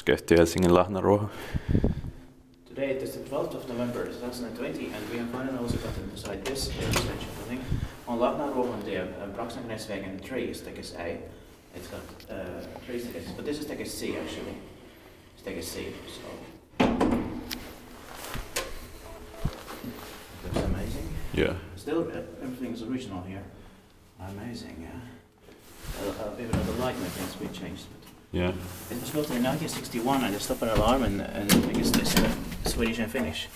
kehittyy Helsingin Lahnaruoho. Today it is the 12th of November 2020 and we have finally also gotten to site this extension building. On Lahnaruohontie, approximately Svegen 3 staircase A. It's got 3 staircases, but this is staircase C actually. Staircase C, so it looks amazing. Yeah. Still, everything is original here. Amazing, yeah. Even though the light maybe has been changed. Yeah. It was built in 1961 and they stopped an alarm and I guess they said Swedish and Finnish.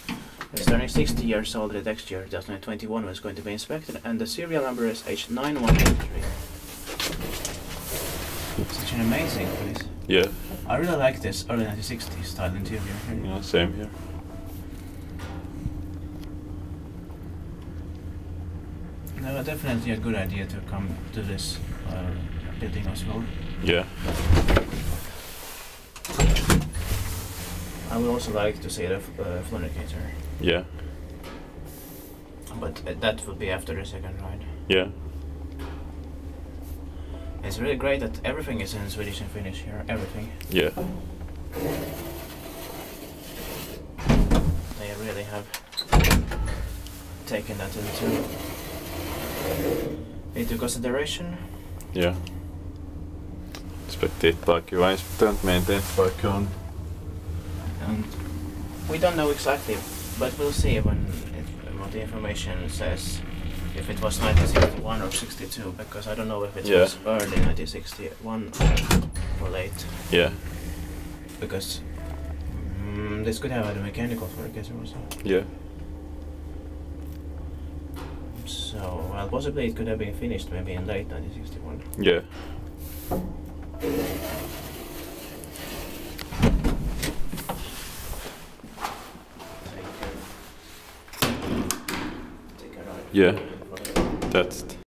It's turning 60 years old the next year, 2021 was going to be inspected and the serial number is H9183. Such an amazing place. Yeah. I really like this early 1960s style interior here. Yeah, same here. No, definitely a good idea to come to this building as well. Yeah. I would also like to see the Floricator. Yeah. But that would be after the second ride. Yeah. It's really great that everything is in Swedish and Finnish here. Everything. Yeah. They really have taken that into consideration. Yeah. Spektiittaakin vain sitten meidän paikka on. And we don't know exactly, but we'll see when what the information says. If it was 1961 or 62, because I don't know if it was early 1961 or late. Yeah. Because this could have had a mechanical fabricator also. Yeah. So, well, possibly it could have been finished maybe in late 1961. Yeah. Take a ride. Yeah. That's